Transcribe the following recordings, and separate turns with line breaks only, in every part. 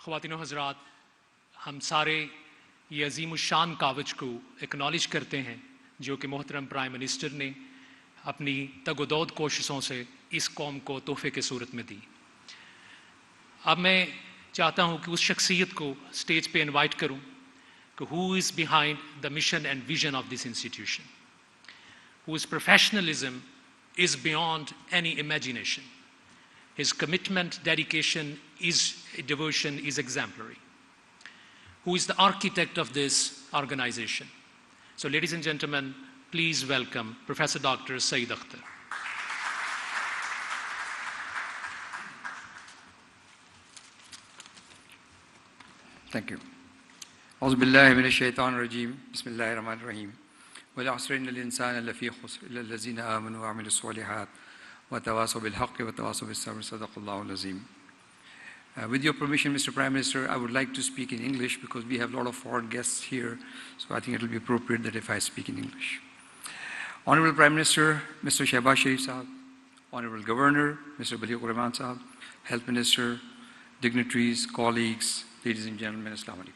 ख़वातीन व हज़रात, हम सारे ये अजीम शान कावज को एक्नॉलेज करते हैं जो कि मोहतरम प्राइम मिनिस्टर ने अपनी तगोदौद कोशिशों से इस कौम को तोहफे के सूरत में दी। अब मैं चाहता हूँ कि उस शख्सियत को स्टेज पे इनवाइट करूँ कि who is behind the mission and vision of this institution, whose professionalism is beyond any imagination. His commitment, dedication, devotion is exemplary. Who is the architect of this organization? So ladies and gentlemen, please welcome Professor Dr. Saeed Akhtar.
Thank you. أعوذ بالله من الشيطان الرجيم. بسم الله الرحمن الرحيم. والعصر إن الإنسان لفي خسر إلا الذين آمنوا وعملوا الصالحات وتواصوا بالحق وتواصوا بالصبر. صدق الله العظيم. With your permission, Mr. Prime Minister, I would like to speak in English because we have a lot of foreign guests here, so I think it will be appropriate that if I speak in English. Honorable Prime Minister, Mr. Shehbaz Sharif Sahab, Honorable Governor, Mr. Baliur Rahman Sahab, Health Minister, dignitaries, colleagues, ladies and gentlemen, Assalamu alaikum.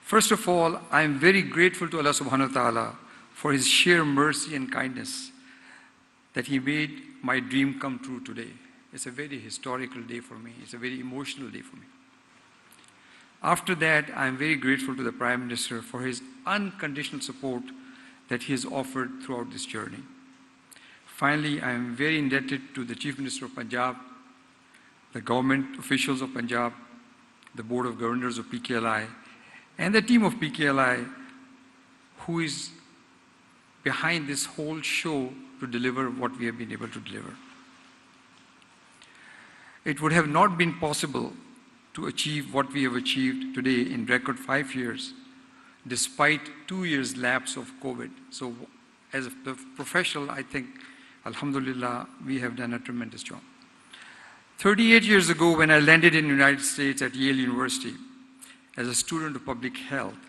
First of all, I am very grateful to Allah subhanahu wa ta'ala for His sheer mercy and kindness that He made my dream come true today. It's a very historical day for me. It's a very emotional day for me. After that, I am very grateful to the Prime Minister for his unconditional support that he has offered throughout this journey. Finally, I am very indebted to the Chief Minister of Punjab, the government officials of Punjab, the Board of Governors of PKLI, and the team of PKLI who is behind this whole show to deliver what we have been able to deliver. It would have not been possible to achieve what we have achieved today in record 5 years, despite 2 years lapse of COVID. So as a professional, I think, alhamdulillah, we have done a tremendous job. 38 years ago, when I landed in the United States at Yale University as a student of public health,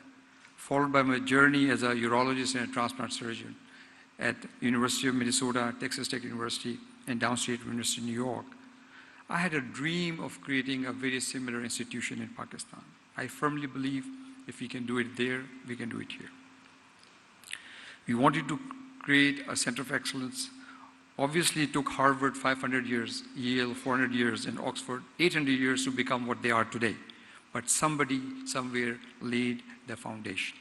followed by my journey as a urologist and a transplant surgeon at University of Minnesota, Texas Tech University, and Downstate University, New York, I had a dream of creating a very similar institution in Pakistan. I firmly believe if we can do it there, we can do it here. We wanted to create a center of excellence. Obviously, it took Harvard 500 years, Yale 400 years, and Oxford 800 years to become what they are today. But somebody, somewhere, laid the foundation.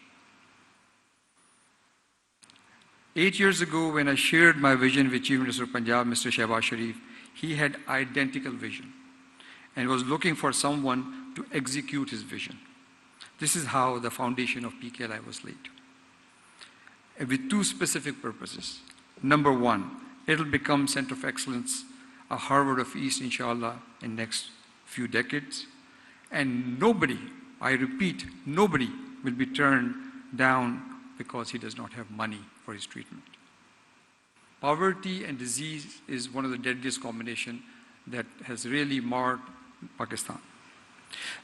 8 years ago, when I shared my vision with Chief Minister of Punjab, Mr. Shehbaz Sharif, he had identical vision and was looking for someone to execute his vision. This is how the foundation of PKLI was laid, with two specific purposes. Number one, it'll become Center of Excellence, a Harvard of East, inshallah, in next few decades. And nobody, I repeat, nobody will be turned down because he does not have money for his treatment. Poverty and disease is one of the deadliest combinations that has really marred Pakistan.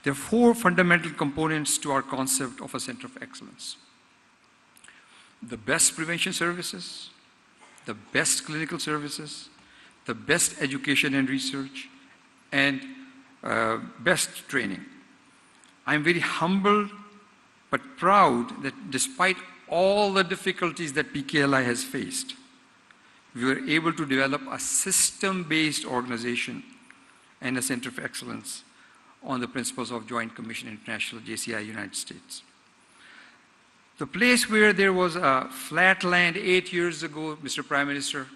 There are 4 fundamental components to our concept of a center of excellence: the best prevention services, the best clinical services, the best education and research, and best training. I'm very humbled but proud that despite all the difficulties that PKLI has faced, we were able to develop a system-based organization and a center of excellence on the principles of Joint Commission International, JCI, United States. The place where there was a flat land 8 years ago, Mr. Prime Minister,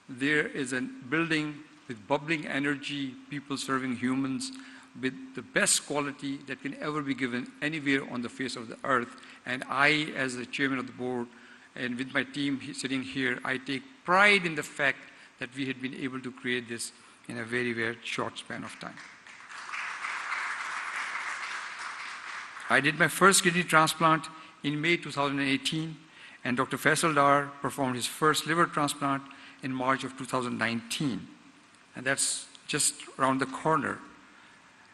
there is a building with bubbling energy, people serving humans, with the best quality that can ever be given anywhere on the face of the earth. And I, as the chairman of the board, and with my team sitting here, I take pride in the fact that we had been able to create this in a very, very short span of time. I did my first kidney transplant in May 2018, and Dr. Faisal Dar performed his first liver transplant in March of 2019. And that's just around the corner.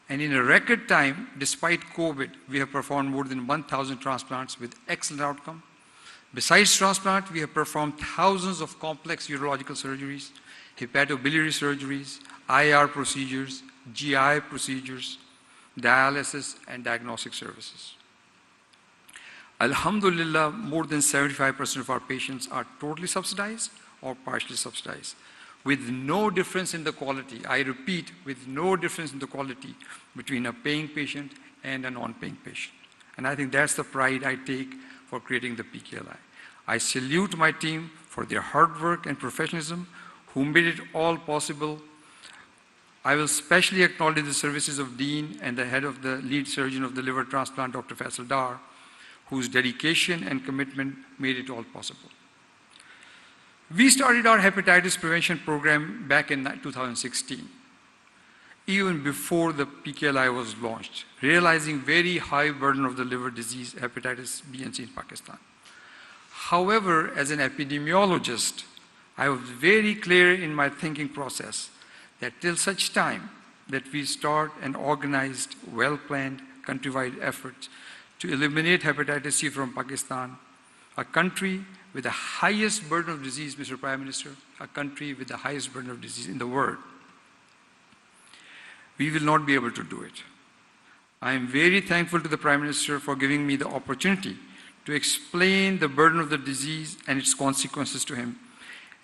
And in a record time, despite COVID, we have performed more than 1,000 transplants with excellent outcome. Besides transplant, we have performed thousands of complex urological surgeries, hepatobiliary surgeries, IR procedures, GI procedures, dialysis, and diagnostic services. Alhamdulillah, more than 75% of our patients are totally subsidized or partially subsidized, with no difference in the quality. I repeat, with no difference in the quality between a paying patient and a non-paying patient. And I think that's the pride I take for creating the PKLI. I salute my team for their hard work and professionalism, who made it all possible. I will especially acknowledge the services of Dean and the head of the lead surgeon of the liver transplant, Dr. Faisal Dar, whose dedication and commitment made it all possible. We started our hepatitis prevention program back in 2016, even before the PKLI was launched, realizing very high burden of the liver disease, hepatitis B and C in Pakistan. However, as an epidemiologist, I was very clear in my thinking process that till such time that we start an organized, well-planned, countrywide effort to eliminate hepatitis C from Pakistan, a country with the highest burden of disease, Mr. Prime Minister, a country with the highest burden of disease in the world, we will not be able to do it. I am very thankful to the Prime Minister for giving me the opportunity to explain the burden of the disease and its consequences to him,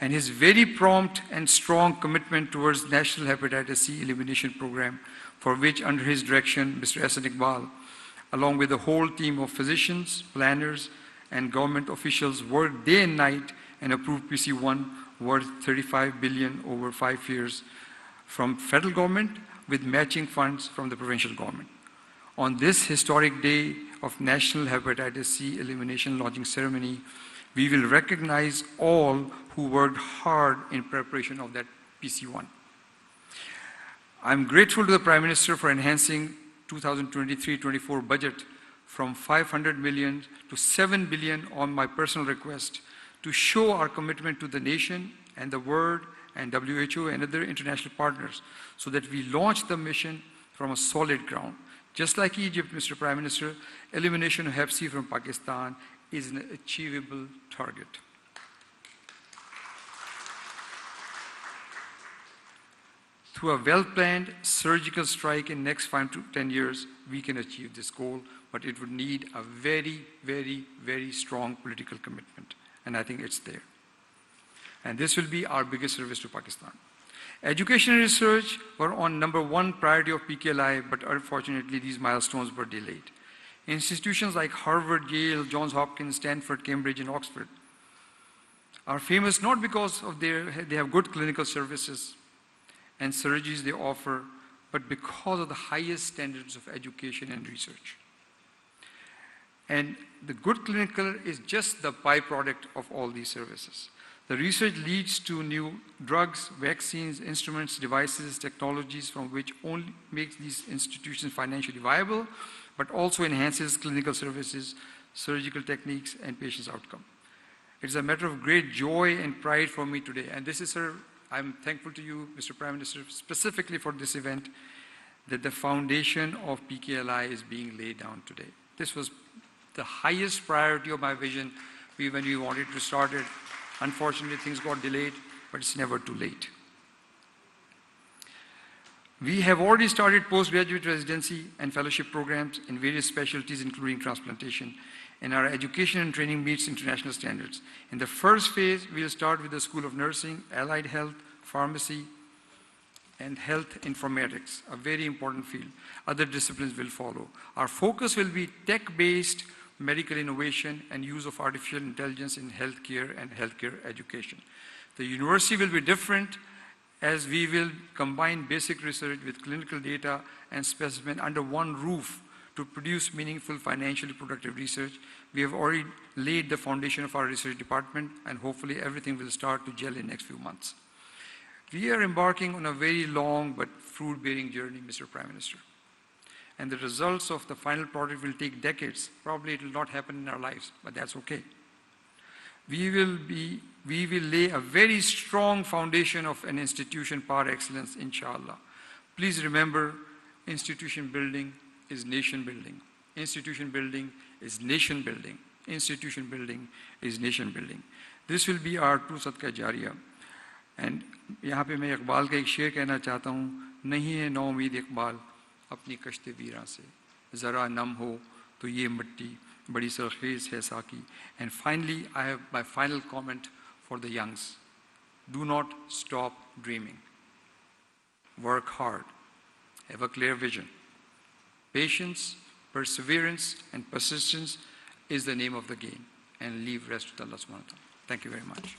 and his very prompt and strong commitment towards National Hepatitis C Elimination Program, for which under his direction, Mr. Hassan Iqbal, along with the whole team of physicians, planners, and government officials worked day and night and approved PC1 worth 35 billion over 5 years from federal government with matching funds from the provincial government. On this historic day of National Hepatitis C Elimination launching ceremony, we will recognize all who worked hard in preparation of that PC1. I'm grateful to the Prime Minister for enhancing 2023-24 budget from 500 million to 7 billion on my personal request to show our commitment to the nation and the world and WHO and other international partners so that we launch the mission from a solid ground. Just like Egypt, Mr. Prime Minister, elimination of Hep C from Pakistan is an achievable target. Through a well-planned surgical strike in next 5 to 10 years, we can achieve this goal, but it would need a very, very, very strong political commitment, and I think it's there. And this will be our biggest service to Pakistan. Education and research were on #1 priority of PKLI, but unfortunately these milestones were delayed. Institutions like Harvard, Yale, Johns Hopkins, Stanford, Cambridge, and Oxford are famous not because of they have good clinical services and surgeries they offer, but because of the highest standards of education and research. And the good clinical is just the byproduct of all these services. The research leads to new drugs, vaccines, instruments, devices, technologies from which only makes these institutions financially viable, but also enhances clinical services, surgical techniques, and patients' outcome. It's a matter of great joy and pride for me today. And this is, sir, I'm thankful to you, Mr. Prime Minister, specifically for this event, that the foundation of PKLI is being laid down today. This was the highest priority of my vision when we wanted to start it. Unfortunately, things got delayed, but it's never too late. We have already started postgraduate residency and fellowship programs in various specialties, including transplantation, and our education and training meets international standards. In the first phase, we'll start with the School of Nursing, Allied Health, Pharmacy, and Health Informatics, a very important field. Other disciplines will follow. Our focus will be tech-based medical innovation and use of artificial intelligence in healthcare and healthcare education. The university will be different as we will combine basic research with clinical data and specimen under one roof to produce meaningful, financially productive research. We have already laid the foundation of our research department, and hopefully everything will start to gel in the next few months. We are embarking on a very long but fruit-bearing journey, Mr. Prime Minister. And the results of the final product will take decades. Probably it will not happen in our lives, but that's okay. We will lay a very strong foundation of an institution par excellence, inshallah. Please remember, institution building is nation building. Institution building is nation building. Institution building is nation building. This will be our true Sadqa Jariyah. And यहाँ पे मैं इकबाल का एक शेर कहना चाहता हूँ, नहीं है नौ उम्मीद इकबाल अपनी कश्ते वीरां से, ज़रा नम हो तो ये मिट्टी बड़ी सरखेज़ है साकी. And finally, I have my final comment for the youngs. Do not stop dreaming. Work hard. Have a clear vision. Patience, perseverance, and persistence is the name of the game. And leave rest with Allah subhanahu wa ta'ala. Thank you very much.